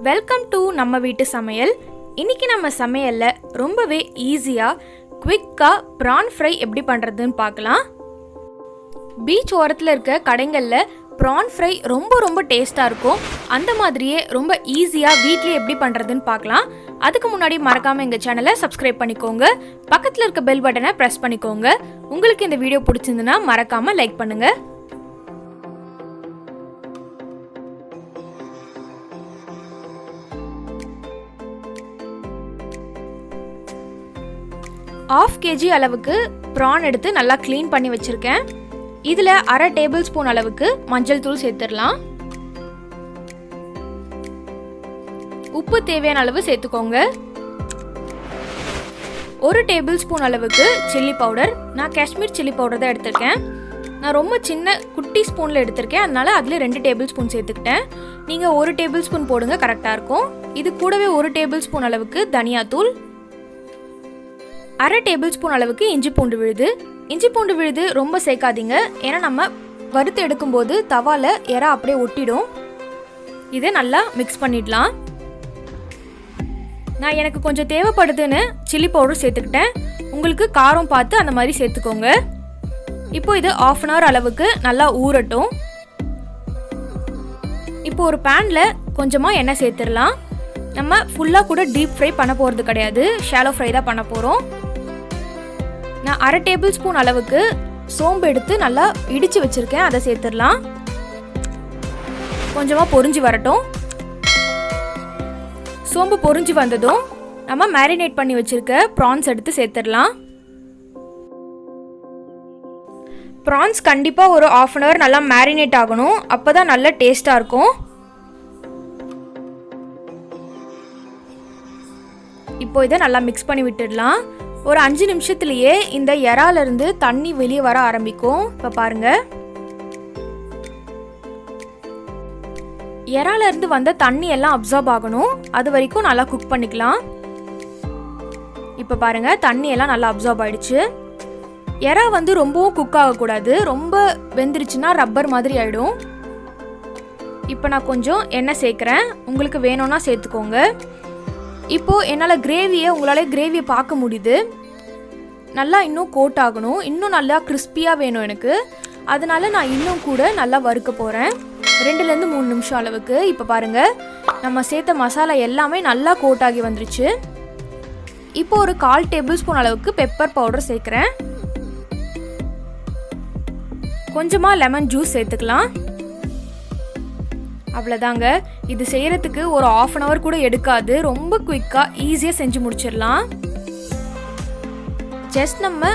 Welcome to நம்ம வீட்டு சமையல். இன்னைக்கு நம்ம சமையல்ல ரொம்பவே ஈஸியா குவிக்கா prawn fry எப்படி பண்றதுன்னு பார்க்கலாம். பீச் ஓரத்துல இருக்க கடைகள்ல prawn fry ரொம்ப டேஸ்டா இருக்கும். அந்த மாதிரியே ரொம்ப ஈஸியா வீட்லயே எப்படி பண்றதுன்னு பார்க்கலாம். அதுக்கு முன்னாடி மறக்காம எங்க சேனலை சப்ஸ்கிரைப் பண்ணிக்கோங்க. பக்கத்துல இருக்க பெல் பட்டனை பிரஸ் பண்ணிக்கோங்க. உங்களுக்கு இந்த வீடியோ பிடிச்சிருந்தா மறக்காம லைக் பண்ணுங்க. ½ kg அளவுக்கு prawn எடுத்து நல்லா க்ளீன் பண்ணி வச்சிருக்கேன். இதுல அரை டேபிள் ஸ்பூன் அளவுக்கு மஞ்சள் தூள் சேர்த்துடலாம். உப்பு தேவையான அளவு சேர்த்துக்கோங்க. 1 டேபிள் ஸ்பூன் அளவுக்கு சில்லி பவுடர். நான் காஷ்மீர் சில்லி பவுடர் தான் எடுத்திருக்கேன். நான் ரொம்ப சின்ன குட்டி ஸ்பூனில் எடுத்திருக்கேன், அதனால அதில் 2 டேபிள் ஸ்பூன் சேர்த்துக்கிட்டேன். நீங்கள் 1 டேபிள் ஸ்பூன் போடுங்க, கரெக்டாக இருக்கும். இது கூடவே 1 டேபிள் ஸ்பூன் அளவுக்கு தனியாத்தூள், அரை டேபிள் ஸ்பூன் அளவுக்கு இஞ்சி பூண்டு விழுது. இஞ்சி பூண்டு விழுது ரொம்ப சேர்க்காதீங்க, ஏன்னா நம்ம வறுத்து எடுக்கும்போது தவால எறா அப்படியே ஒட்டிடும். இதை நல்லா மிக்ஸ் பண்ணிடலாம். நான் எனக்கு கொஞ்சம் தேவைப்படுதுன்னு சில்லி பவுடர் சேர்த்துக்கிட்டேன். உங்களுக்கு காரம் பார்த்து அந்த மாதிரி சேர்த்துக்கோங்க. இப்போ இது ½ hour அளவுக்கு நல்லா ஊறட்டும். இப்போ ஒரு பேனில் கொஞ்சமாக எண்ணெய் சேர்த்துடலாம். நம்ம ஃபுல்லாக கூட டீப் ஃப்ரை பண்ண போகிறது கிடையாது, ஷாலோ ஃப்ரை தான் பண்ண போகிறோம். நான் அரை டேபிள் ஸ்பூன் அளவுக்கு சோம்பு எடுத்து நல்லா இடித்து வச்சுருக்கேன், அதை சேர்த்துடலாம். கொஞ்சமாக பொரிஞ்சு வரட்டும். சோம்பு பொரிஞ்சு வந்ததும் நம்ம மேரினேட் பண்ணி வச்சுருக்க ப்ரான்ஸ் எடுத்து சேர்த்துடலாம். ப்ரான்ஸ் கண்டிப்பாக ஒரு ½ hour நல்லா மேரினேட் ஆகணும், அப்போ தான் நல்ல டேஸ்ட்டாக இருக்கும். இப்போ இதை நல்லா மிக்ஸ் பண்ணி விட்டுடலாம். ஒரு 5 நிமிஷத்துலேயே இந்த எறாலிருந்து தண்ணி வெளியே வர ஆரம்பிக்கும். இப்போ பாருங்க, எறாலிருந்து வந்த தண்ணி எல்லாம் அப்சார்ப் ஆகணும், அது வரைக்கும் நல்லா குக் பண்ணிக்கலாம். இப்போ பாருங்க, தண்ணி எல்லாம் நல்லா அப்சார்ப் ஆயிடுச்சு. எறா ரொம்பவும் குக் ஆகக்கூடாது, ரொம்ப வெந்துருச்சுன்னா ரப்பர் மாதிரி ஆயிடும். இப்போ நான் கொஞ்சம் எண்ணெய் சேர்க்குறேன், உங்களுக்கு வேணும்னா சேர்த்துக்கோங்க. இப்போது என்னால் உங்களால் கிரேவியை பார்க்க முடியுது. நல்லா இன்னும் கோட் ஆகணும், இன்னும் நல்லா கிறிஸ்பியாக வேணும் எனக்கு. அதனால நான் இன்னும் கூட நல்லா வறுக்க போகிறேன், 2லேருந்து 3 நிமிஷம் அளவுக்கு. இப்போ பாருங்கள், நம்ம சேர்த்த மசாலா எல்லாமே நல்லா கோட் ஆகி வந்துருச்சு. இப்போ ஒரு 1/4 டேபிள் ஸ்பூன் அளவுக்கு பெப்பர் பவுடர் சேர்க்குறேன். கொஞ்சமாக லெமன் ஜூஸ் சேர்த்துக்கலாம். அவ்வளோதாங்க, இது செய்கிறதுக்கு ஒரு ½ hour கூட எடுக்காது, ரொம்ப குயிக்காக ஈஸியாக செஞ்சு முடிச்சிடலாம். ஜஸ்ட் நம்ம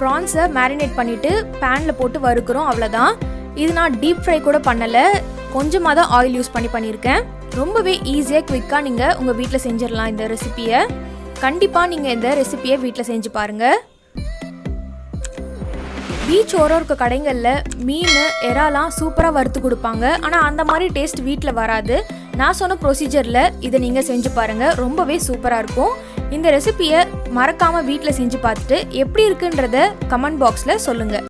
ப்ரான்ஸை மேரினேட் பண்ணிவிட்டு பேனில் போட்டு வறுக்கிறோம், அவ்வளோதான். இது நான் டீப் ஃப்ரை கூட பண்ணலை, கொஞ்சமாக தான் ஆயில் யூஸ் பண்ணியிருக்கேன். ரொம்பவே ஈஸியாக குயிக்காக நீங்கள் உங்கள் வீட்டில் செஞ்சிடலாம் இந்த ரெசிப்பியை. கண்டிப்பாக நீங்கள் இந்த ரெசிப்பியை வீட்டில் செஞ்சு பாருங்கள். பீச் ஓரம் இருக்க கடைகளில் மீன் எறாலாம் சூப்பராக வறுத்து கொடுப்பாங்க, ஆனால் அந்த மாதிரி டேஸ்ட் வீட்டில் வராது. நான் சொன்ன ப்ரொசீஜரில் இதை நீங்கள் செஞ்சு பாருங்கள், ரொம்பவே சூப்பராக இருக்கும். இந்த ரெசிப்பியை மறக்காமல் வீட்டில் செஞ்சு பார்த்துட்டு எப்படி இருக்குன்றத கமெண்ட் பாக்ஸில் சொல்லுங்கள்.